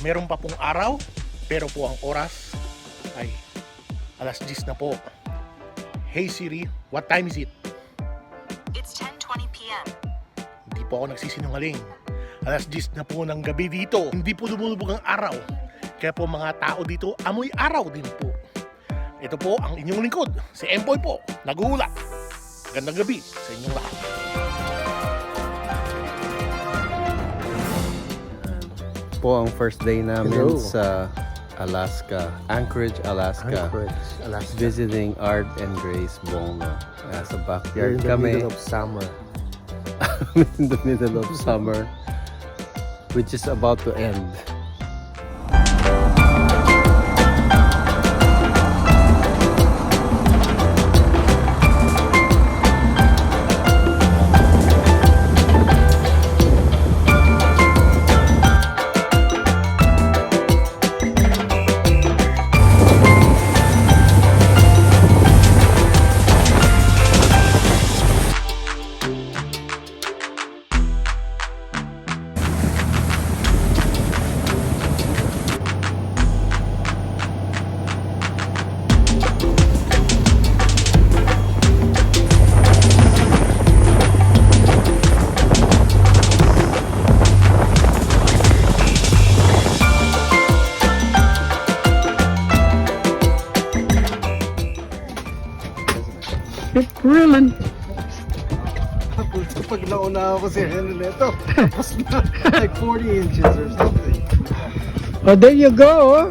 Meron pa pong araw, pero po ang oras ay alas 10 na po. Hey Siri, what time is it? It's 10:20 p.m. Hindi po ako nagsisinungaling. Alas 10 na po ng gabi dito. Hindi po lumulubog ang araw. Kaya po mga tao dito, amoy araw din po. Ito po ang inyong lingkod, si Empoy po, nag-uulat. Gandang gabi sa inyong lahat. Po ang first day namin sa Alaska, Anchorage, Alaska. Visiting Art and Grace Bono. Sa backyard kami. In the middle of summer. In the middle of summer, which is about to end. Grilling. Pag nauna ako si Henry Neto, tapos na like 40 inches or something. Oh, there you go.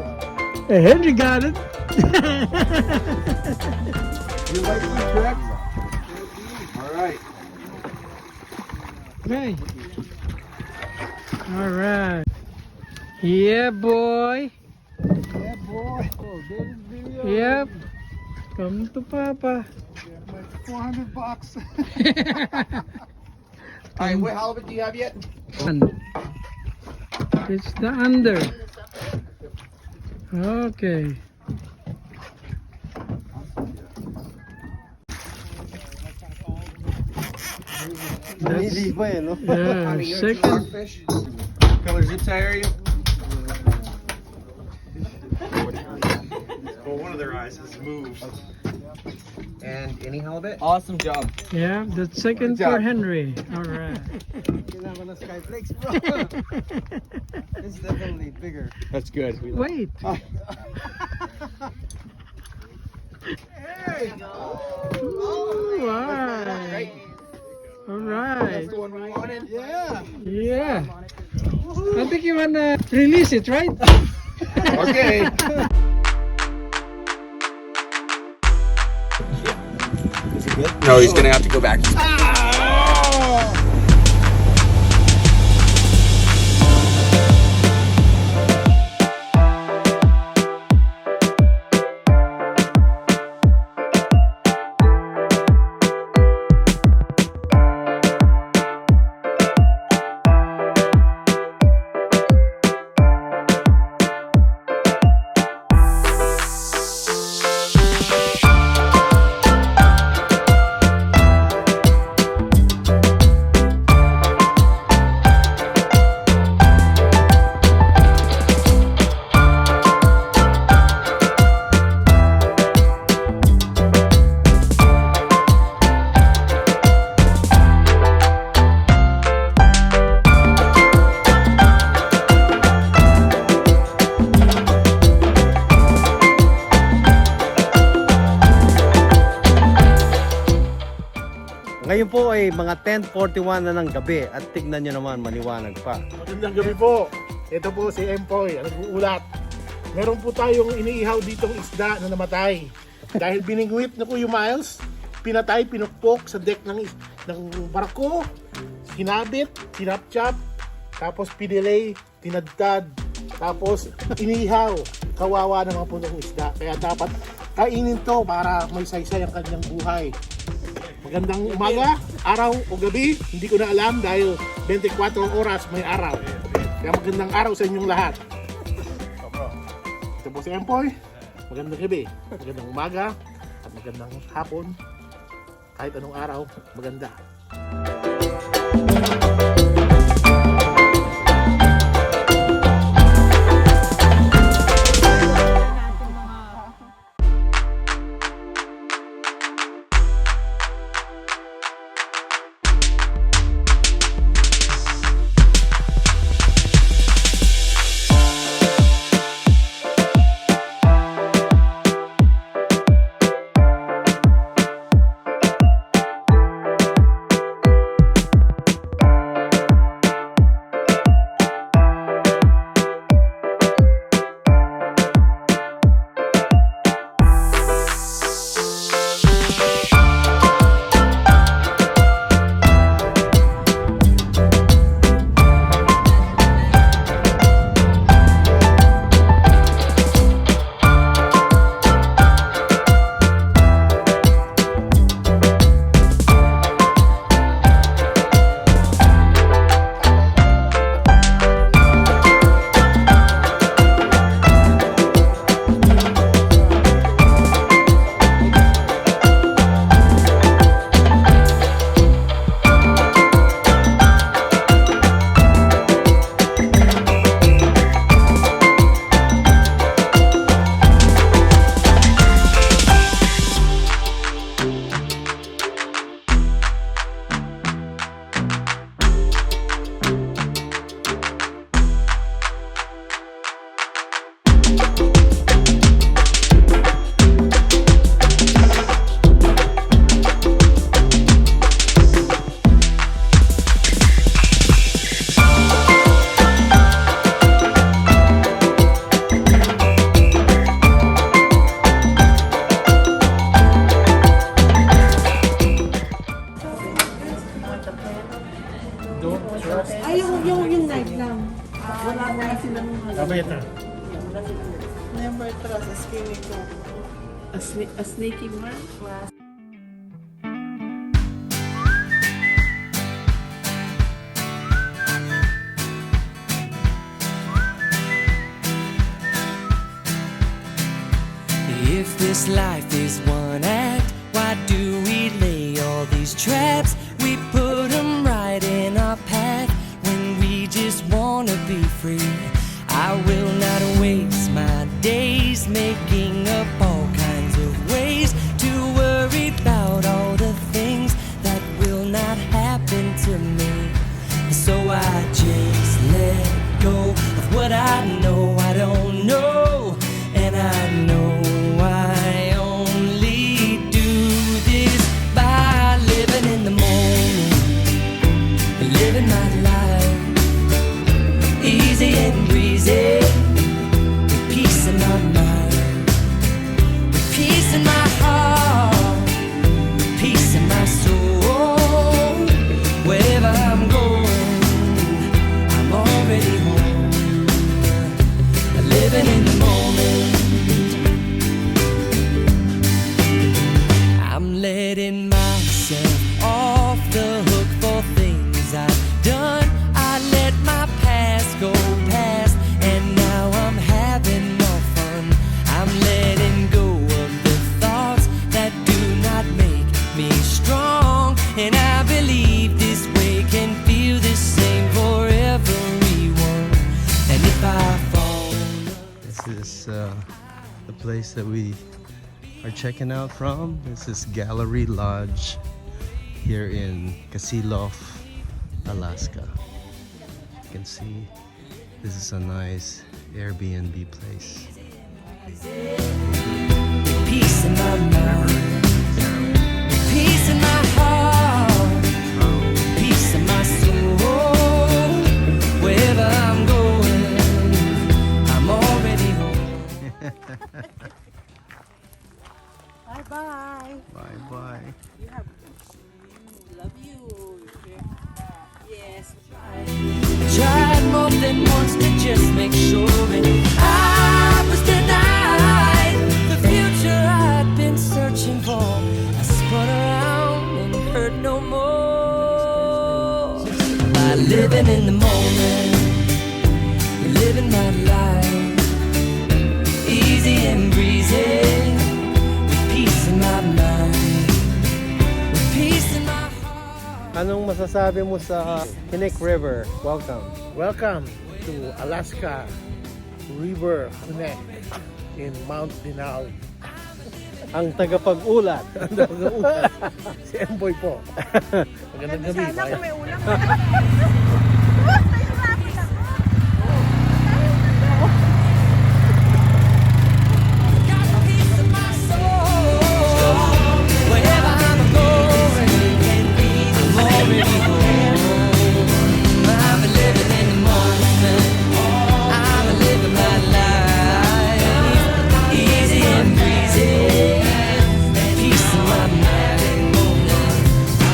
Hey, Henry got it. You like the track? Alright. Hey. All right. Yeah, boy. Yeah, boy. Oh, David's video. Yep. Come to Papa. $400. Alright, what halibut do you have yet? It's the under. Okay. Hindi pa eh, no? Yeah, second. Color zip tie area? Well, one of their eyes has moved. And any halibut? Awesome job. Yeah, the second Good job. for Henry. All right. Kailangan na Skyflakes, bro. It's definitely bigger. That's good. Wait. Hey! All right. All right. The one we wanted? Yeah. Yeah. I think you wanna release it, right? Okay. No, he's gonna have to go back. Ngayon po ay mga 10:41 na ng gabi at tignan nyo naman, maliwanag pa. Magandang gabi po. Ito po si Empoy, ang nag-uulat. Meron po tayong iniihaw ditong isda na namatay. Dahil biningwit na Kuya Miles, pinatay, pinukpok sa deck ng barko, hinabit, sinapchap, tapos pinilay, tinadtad, tapos inihaw. Kawawa naman po ng isda. Kaya dapat kainin to para may saysay ang kanyang buhay. Magandang umaga, araw o gabi, hindi ko na alam dahil 24 oras may araw. Kaya magandang araw sa inyong lahat. Ito po si Empoy. Magandang gabi, magandang umaga, at magandang hapon. Kahit anong araw, maganda. Ay, yung night lang. Wala silang Mamaya na. never trust a skinny ko. A sneaky man. If this life is one act, why do we lay all these traps? We put them right in our path when we just wanna be free. I will not waste my days making up all kinds of ways to worry about all the things that will not happen to me. So I just let go of what I know I don't know, and I know I only do this by living in the moment, living my life easy and breezy, with peace in my mind, with peace in my heart, with peace in my soul. Wherever I'm going, I'm already home, living in the moment. I'm letting myself off the hook for things I've done. I let my past go past, and now I'm having more fun. I'm letting go of the thoughts that do not make me strong, and I believe this way can feel the same for everyone. And if I fall, This is the place that we are checking out from. This is Gallery Lodge here in Kosilof, Alaska. You can see this is a nice Airbnb place. peace in my mind, peace in my heart, peace in my soul. Wherever I'm going, I'm already home. Bye-bye. Bye bye. Love you. Yes. Tried more than once to just make sure, and I was denied the future I'd been searching for. I spun around and hurt no more. By living in the moment, living my life easy and breezy, with peace in my mind, with peace in my heart. Anong masasabi mo sa Knik River? Welcome. Welcome to Alaska River Knik in Mount Denali. Ang tagapag-ulat. Si Emboy po. Magandang gabi. Sana kung may ulam. Got a piece of my soul. Wherever I'm going, I'm already home. I'm living in the moment. I'm living my life easy and breezy. Peace in my mind,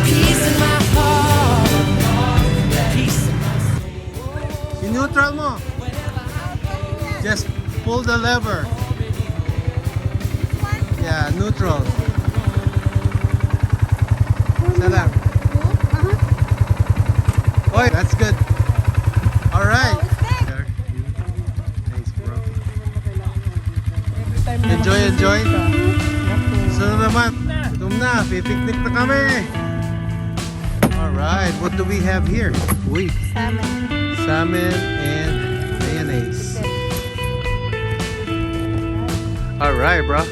peace in my heart, peace in my soul. I-neutral mo. Just pull the lever. Yeah, neutral. Isa lang. Oy, that's good. Alright. Thanks, bro. Enjoy, enjoy. So naman, gutom na, pipiknik na kami. Alright, what do we have here? Wait. Salmon and mayonnaise. Alright, bro.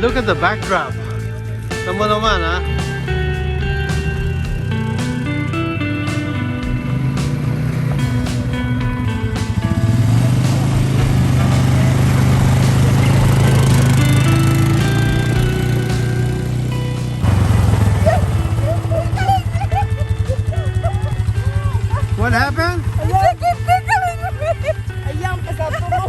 Look at the backdrop. Tama naman, ha? What happened? Ayam, kasama mo.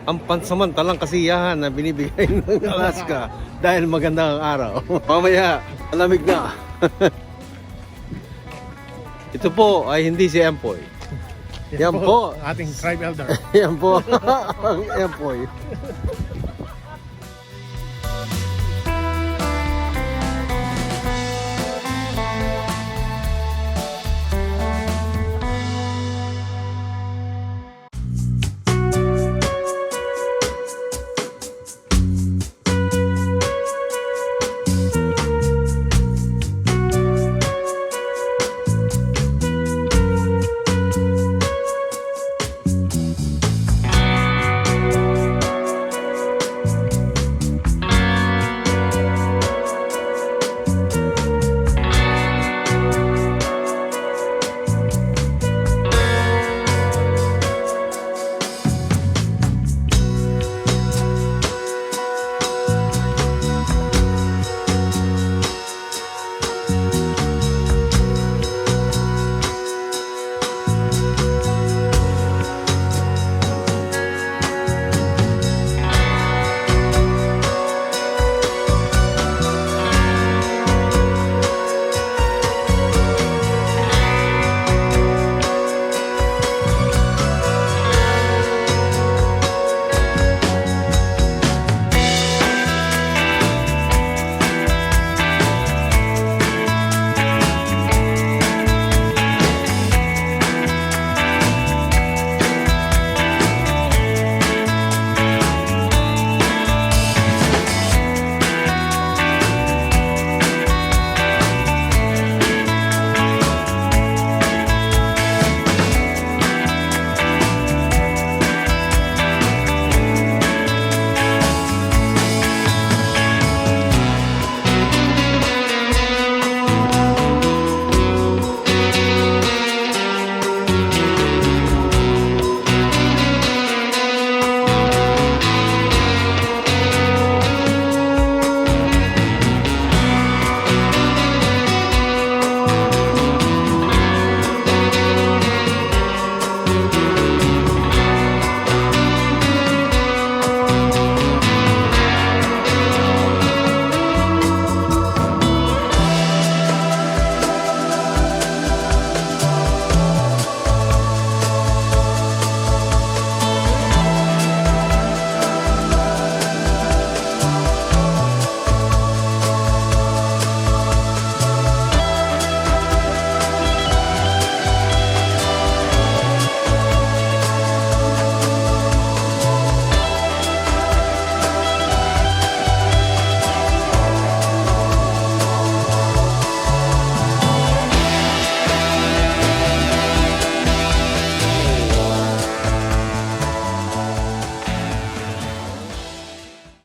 ang pansamantalang kasiyahan na binibigay ng Alaska dahil maganda ang araw. Mamaya, malamig na. Ito po ay hindi si Empoy. Yan po. Ating tribe elder. Yan po ang Empoy.